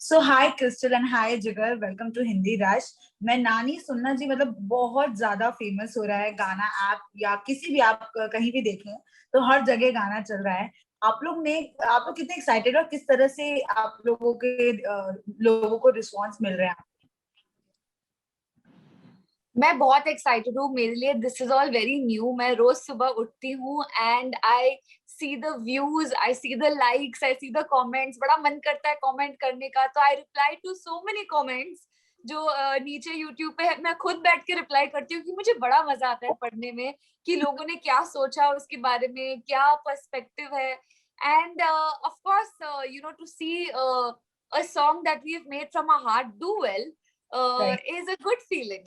So hi crystal and hi जिगर, welcome to Hindi rush. मैं नानी सुनना जी मतलब बहुत ज्यादा फेमस हो रहा है गाना। ऐप या किसी भी आप कहीं भी देखें तो हर जगह गाना चल रहा है। आप लोग कितने एक्साइटेड और किस तरह से आप लोगों को रिस्पॉन्स मिल रहा है? मैं बहुत एक्साइटेड हूँ। मेरे लिए this is all very new. मैं रोज सुबह उठती हूँ and I see the views, I see the likes, I see the comments. बड़ा मन करता है कमेंट करने का, तो I reply to so many comments जो नीचे यूट्यूब पे है। मैं खुद बैठ के रिप्लाई करती हूँ कि मुझे बड़ा मजा आता है पढ़ने में कि लोगों ने क्या सोचा उसके बारे में, क्या पर्सपेक्टिव है। And of course to see a song that we have made from our heart do well right. is a good feeling.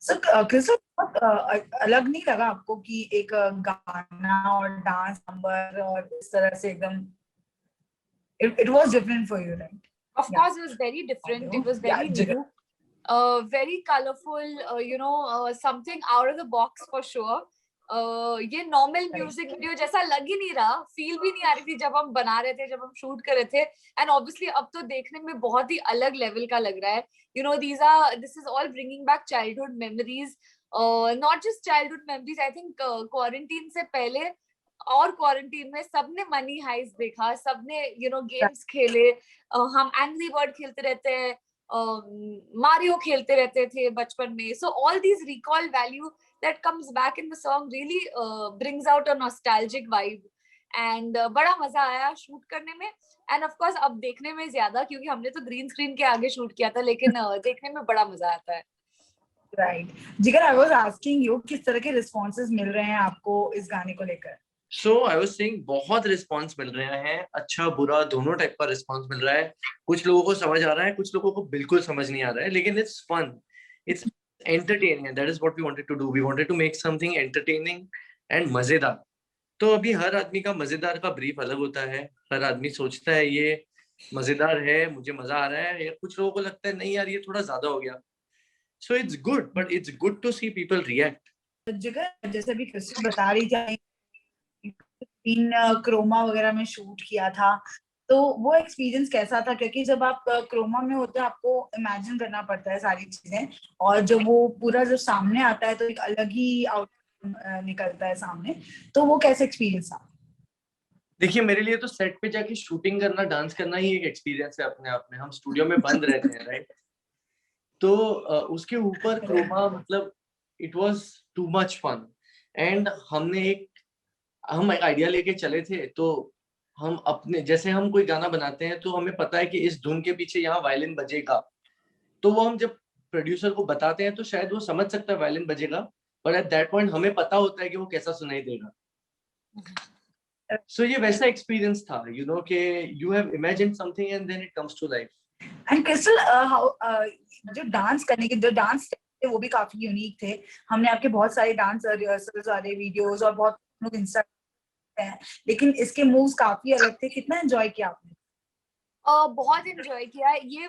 So crystal, बहुत अलग नहीं लगा आपको कि एक गाना और डांस नंबर और इस तरह से एकदम it was different for you, right? Of course, it was very different. It was या very जिगर। new, very colorful. Something out of the box for sure. ये नॉर्मल म्यूजिक वीडियो जैसा लग ही नहीं रहा, फील भी नहीं आ रही थी जब हम बना रहे थे, जब हम शूट कर रहे थे। एंड ऑब्वियसली अब तो देखने में बहुत ही अलग लेवल का लग रहा है। This is all bringing back childhood memories, not just childhood memories. I think quarantine से पहले और क्वारंटीन में सबने मनी हाइस्ट देखा, सबने गेम्स खेले। हम एंग्री बर्ड खेलते रहते हैं, मारियो खेलते रहते थे बचपन में। So all these recall value that comes back in the song really brings out a nostalgic vibe. And बड़ा मजा आया शूट करने में। एंड ऑफ कोर्स अब देखने में ज्यादा, क्योंकि हमने तो ग्रीन स्क्रीन के आगे शूट किया था, लेकिन देखने में बड़ा मजा आता है। राइट। जिगर, आई वाज आस्किंग यू किस तरह के रिस्पॉन्सेज मिल रहे हैं आपको इस गाने को लेकर? सो आई वाज सेइंग बहुत रिस्पांस मिल रहे हैं, अच्छा बुरा दोनों टाइप का रिस्पांस मिल रहा है। कुछ लोगों को समझ आ रहा है, कुछ लोगों को बिल्कुल समझ नहीं आ रहा है, लेकिन it's fun, it's entertaining and that is what we wanted to do. We wanted to make something entertaining and मजेदार। तो अभी हर आदमी का मजेदार का ब्रीफ अलग होता है। हर आदमी सोचता है ये मजेदार है, मुझे मजा आ रहा है, या कुछ लोगों को लगता है नहीं यार ये थोड़ा ज्यादा हो गया। So it's good, but it's good to see people react. Jigar, जैसे अभी क्रिस्टल बता रही थी इन क्रोमा वगैरह में शूट किया था, तो वो एक्सपीरियंस कैसा था? क्योंकि जब आप क्रोमा में होते हैं आपको इमेजिन करना पड़ता है सारी चीजें, और जब वो पूरा जब सामने आता है तो एक अलग ही आउट निकलता है सामने। तो वो कैसे एक्सपीरियंस था? देखिए मेरे लिए तो सेट पे जाके शूटिंग करना, डांस करना ही एक एक्सपीरियंस है अपने आप में। हम स्टूडियो में बंद रहते हैं, राइट? तो उसके ऊपर क्रोमा, मतलब it was too much fun. And हम एक आइडिया लेके चले थे। तो हम अपने जैसे हम कोई गाना बनाते हैं तो हमें पता है कि इस धुन के पीछे यहाँ वायलिन बजेगा। तो वो हम जब प्रोड्यूसर को बताते हैं तो शायद वो समझ सकता है वायलिन बजेगा, पर एट दैट पॉइंट हमें पता होता है कि वो कैसा सुनाई देगा। सो ये वैसा एक्सपीरियंस था, कि you have imagined something and then it comes to life. And Crystal, जो डांस करने के जो डांस थे वो भी काफी यूनिक थे। हमने आपके बहुत सारे डांस रिहर्सल्स वाले वीडियोस और बहुत लोग इंस्टा हैं, लेकिन इसके मूव्स काफी अलग थे। कितना एंजॉय किया आपने? बहुत एंजॉय किया। ये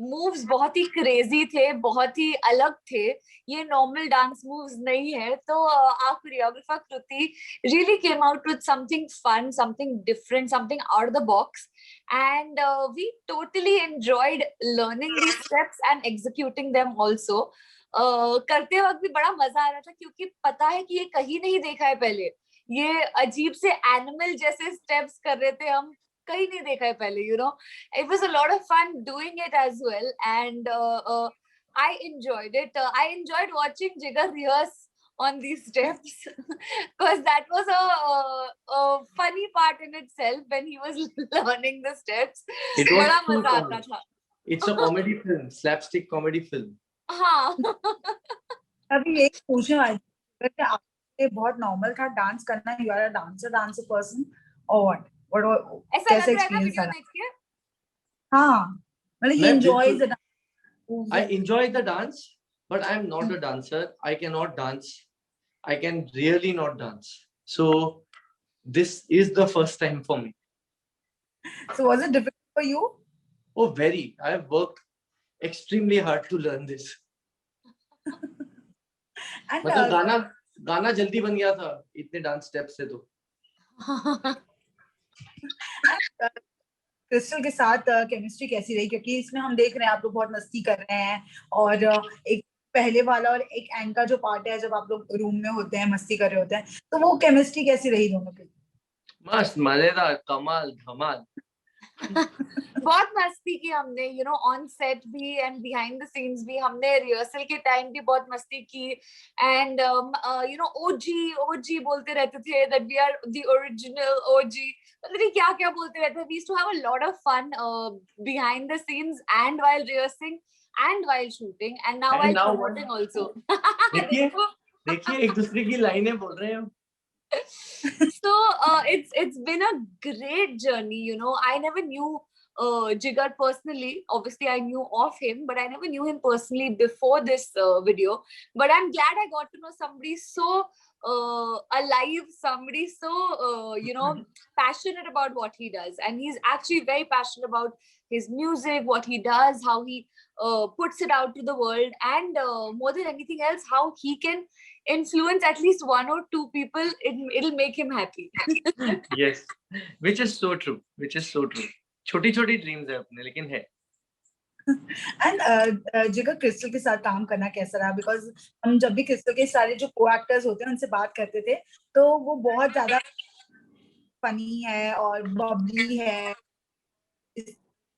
मूव्स बहुत ही क्रेजी थे, बहुत ही अलग थे। ये नॉर्मल डांस मूव्स नहीं है। तो our choreographer Kruti really came out with something fun, something different, something out of the box, and we totally enjoyed learning these steps and executing them also. करते वक्त भी बड़ा मजा आ रहा था, क्योंकि पता है कि ये कहीं नहीं देखा है पहले। ये अजीब से एनिमल जैसे स्टेप्स कर रहे थे हम, कहीं नहीं देखा है पहले। It was a lot of fun doing it as well, and I enjoyed it. I enjoyed watching Jigar rehearse on these steps because that was a funny part in itself when he was learning the steps. It was बड़ा too मजा fun. आता था। It's a comedy film, slapstick comedy film. हाँ। अभी एक पूछने वाली थी कि आपके बहुत नॉर्मल था डांस करना, you are a dancer person, और व्हाट ऐसा कैसे लग रहा है ना एक्सपीरियंस वीडियो था? देख के। हाँ, मतलब ही मैं एंजॉयज बिल्कुल the I enjoy the dance, but I'm not a dancer. I cannot dance. I can really not dance. So this is the first time for me. So was it difficult for you? Oh, very. I have worked extremely hard to learn this. And मतलब गाना गाना जल्दी बन गया था इतने dance steps से तो। क्रिस्टल के साथ केमिस्ट्री कैसी रही, क्योंकि इसमें हम देख रहे हैं आप लोग बहुत मस्ती कर रहे हैं, और एक पहले वाला और एक एंड का जो पार्ट है जब आप लोग रूम में होते हैं मस्ती कर रहे होते हैं, तो वो केमिस्ट्री कैसी रही दोनों की? मस्त, मजेदार, कमाल धमाल। बहुत मस्ती की हमने, यू नो, ऑन सेट भी एंड बिहाइंड द सीन्स भी। हमने रिहर्सल के टाइम भी बहुत मस्ती की, and you know OG OG बोलते रहते थे, that we are the original OG, मतलब क्या क्या बोलते रहते थे। We used to have a lot of fun behind the scenes and while rehearsing and while shooting and now while promoting also. देखिए एक दूसरे की लाइनें बोल रहे हैं। So it's been a great journey, you know. I never knew Jigar personally. Obviously I knew of him, but I never knew him personally before this video. But I'm glad I got to know somebody so alive, somebody so you know, passionate about what he does. And he's actually very passionate about his music, what he does, how he puts it out to the world, and more than anything else, how he can influence at least one or two people. It'll make him happy. Yes, which is so true, which is so true. छोटी छोटी dreams है अपने, लेकिन है। And जिगर, crystal के साथ काम करना कैसा रहा? बिकॉज हम जब भी क्रिस्टल के सारे जो को एक्टर्स होते हैं उनसे बात करते थे, तो वो बहुत ज्यादा फनी है और बबली है,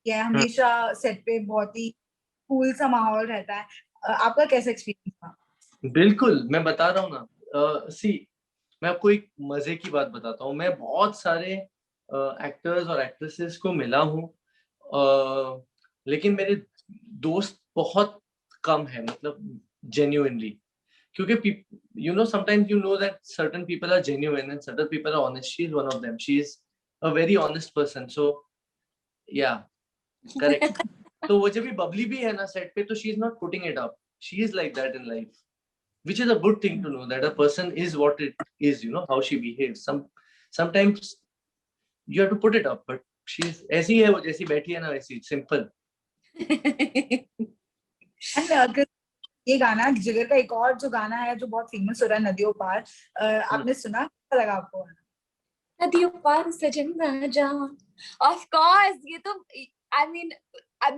ये हमेशा सेट पे बहुत ही कूल सा माहौल रहता है। आपका कैसा एक्सपीरियंस था? बिल्कुल, मैं बता रहा हूँ ना, सी मैं आपको एक मजे की बात बताता हूँ। मैं बहुत सारे एक्टर्स और एक्ट्रेसेस को मिला हूँ, लेकिन मेरे दोस्त बहुत कम है, मतलब जेन्युइनली, क्योंकि you know sometimes you know that certain people are genuine and certain people are honest. She is one of them. She is a very honest person. So yeah, correct. तो वो जब भी बबली भी है ना सेट पे, तो she is not putting it up. She is like that in life, which is a good thing to know, that a person is what it is, you know, how she behaves. Sometimes you have to put it up, but she is ऐसी है, वो जैसी बैठी है ना वैसी, simple. And ये गाना जिगर का एक और जो गाना है जो बहुत फेमस हो रहा है, नदियों पार, आपने सुना? कैसा लगा आपको? नदियों पार सजन राजा, ऑफ कोर्स, ये तो आई मीन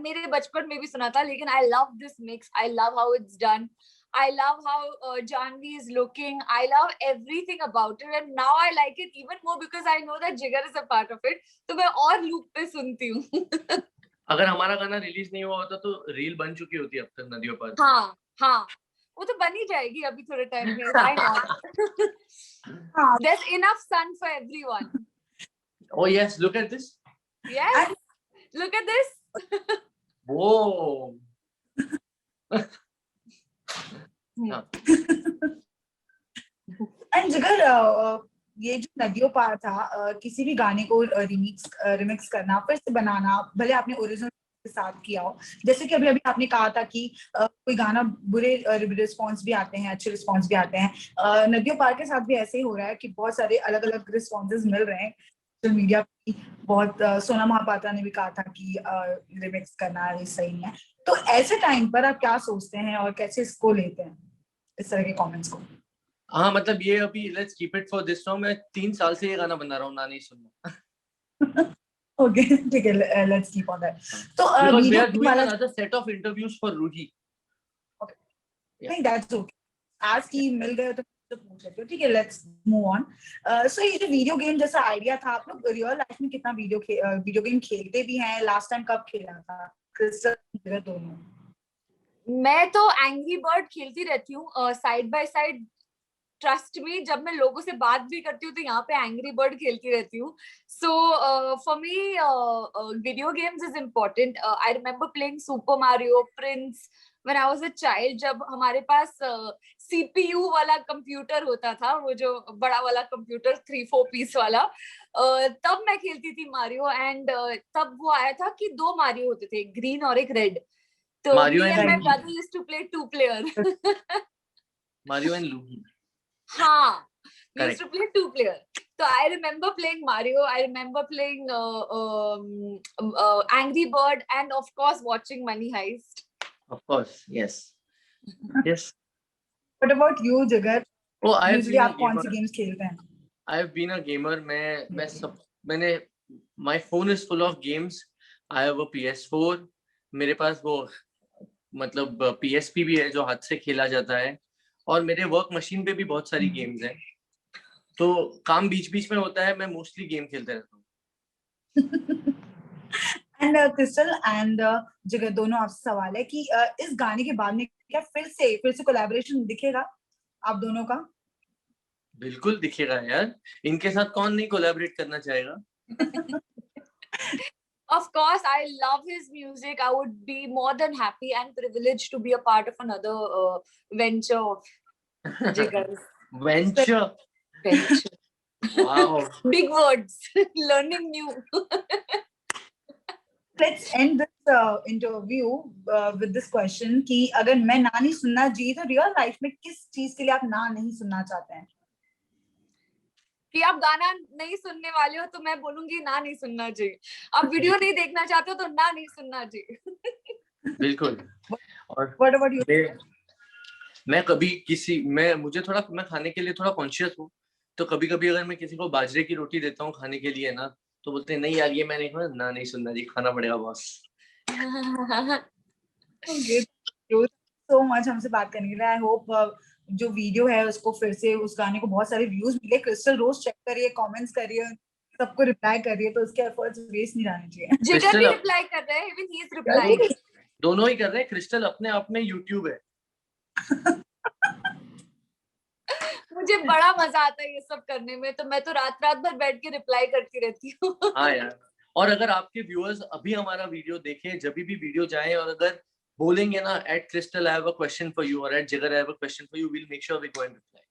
मेरे बचपन में भी सुना था, लेकिन I love this mix, I love how it's done, I love how Janvi is looking. I love everything about it, and now I like it even more because I know that Jigar is a part of it. तो मैं और loop पे सुनती हूँ। अगर हमारा गाना release नहीं हुआ होता तो रील बन चुकी होती अब तक नदियों पर। हाँ हाँ, वो तो बन ही जाएगी अभी थोड़े टाइम में। Why not? There's enough sun for everyone. Oh yes, look at this. Yes, look at this. Whoa. And जिगर, ये जो नदियों पार था, किसी भी गाने को रिमिक्स करना, फिर से बनाना, भले आपने ओरिजिनल के साथ किया हो, जैसे कि अभी अभी आपने कहा था कि कोई गाना बुरे रिस्पॉन्स भी आते हैं, अच्छे रिस्पॉन्स भी आते हैं, नदियों पार के साथ भी ऐसे ही हो रहा है कि बहुत सारे अलग अलग रिस्पॉन्सेज मिल रहे हैं सोशल मीडिया पे। बहुत सोनम महापात्रा ने भी कहा था कि रिमिक्स करना ये सही नहीं है। तो ऐसे टाइम पर आप क्या सोचते हैं और कैसे इसको लेते हैं, इस तरह के कमेंट्स को? हाँ, मतलब ये अभी let's keep it for this song, मैं 3 साल से ये गाना बना रहा हूँ, ना नहीं सुनना। ओके, ठीक है, लेट्स कीप ऑन दैट। तो because we are doing another set of interviews for Ruhi. Okay. नहीं, that's okay. आज की मिल गए तो पूछ सकते हो, ठीक है, लेट्स मूव ऑन। सो ये जो वीडियो गेम जैसा आइडिया था, आप लोग रियल लाइफ में कितना वीडियो गेम खेलते भी हैं? लास्ट टाइम कब खेला था? क्रिस्टल दोनों? मैं तो एंग्री बर्ड खेलती रहती हूँ side by side. Trust me, जब मैं लोगों से बात भी करती हूँ तो यहाँ पे एंग्री बर्ड खेलती रहती हूँ। So for me video games is important. I remember playing super Mario, Prince when I was a child. जब हमारे पास CPU वाला कंप्यूटर होता था, वो जो बड़ा वाला कंप्यूटर 3-4 पीस वाला, तब मैं खेलती थी मारियो। एंड तब वो आया था कि 2 मारियो होते थे, ग्रीन और एक रेड। तो Mario me and and my Luigi. brother used to play 2 player. Mario and Luigi. हाँ, we Correct. used to play 2 player. So I remember playing Mario. I remember playing Angry Bird, and of course watching Money Heist. Of course, yes. Yes. What about you, Jigar? Oh, I've Usually been a आप कौन सी gamer. Games खेलते हैं? I've been a gamer. मैंने my phone is full of games. I have a PS4, मेरे पास वो मतलब PSP भी है जो हाथ से खेला जाता है, और मेरे वर्क मशीन पे भी बहुत सारी गेम्स हैं। तो काम बीच बीच में होता है, मैं मोस्टली गेम खेलते रहता हूँ। एंड क्रिस्टल एंड जिगर, दोनों आपसे सवाल है कि इस गाने के बाद में क्या फिर से कोलैबोरेशन दिखेगा आप दोनों का? बिल्कुल दिखेगा यार, इनके साथ कौन नहीं कोलैबोरेट करना चाहेगा। Of course, I love his music. I would be more than happy and privileged to be a part of another venture of Jigar's. Venture. Venture. Wow. Big words. Learning new. Let's end this interview with this question कि अगर मैं ना नहीं सुनना जी तो real life में किस चीज के लिए आप ना नहीं सुनना चाहते हैं? कि आप गाना नहीं सुनने वाले हो तो मैं बोलूंगी ना नहीं सुनना जी। आप वीडियो नहीं देखना चाहते हो तो ना नहीं सुनना जी। बिल्कुल। और What about you? मैं कभी मैं खाने के लिए थोड़ा कॉन्शियस हूँ, तो कभी कभी अगर मैं किसी को बाजरे की रोटी देता हूँ खाने के लिए ना, तो बोलते हैं नहीं यार ये मैं नहीं खाना, ना नहीं सुनना जी, खाना पड़ेगा बॉस। सो मच हमसे बात करने के लिए। आई होप जो वीडियो है उसको फिर से, उस गाने को बहुत सारे व्यूज मिले। क्रिस्टल रोज चेक करिए, कमेंट्स करिए, सबको रिप्लाई करिए, तो उसके एफर्ट्स वेस्ट नहीं जाने चाहिए। जिगर भी रिप्लाई कर रहे हैं, इवन ही इज रिप्लाइंग। दोनों ही कर रहे हैं। क्रिस्टल अपने आप में यूट्यूब है। मुझे बड़ा मजा आता है ये सब करने में, तो मैं तो रात रात भर बैठ के रिप्लाई करती रहती हूँ। हाँ यार, और अगर आपके व्यूअर्स अभी हमारा वीडियो देखें, जब भी वीडियो जाए और अगर बोलेंगे ना @Crystal I have a question for you और @Jigar I have a question for you, we'll make sure we go and reply.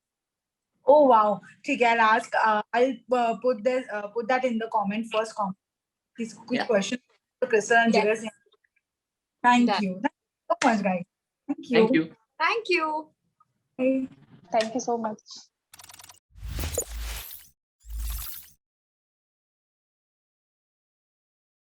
Oh wow, ठीक है, I'll ask, I'll put that in the comment, first comment. This quick question to Crystal and Jigar. Thank you so much, guys. Thank you. Thank you. Bye. Thank you so much.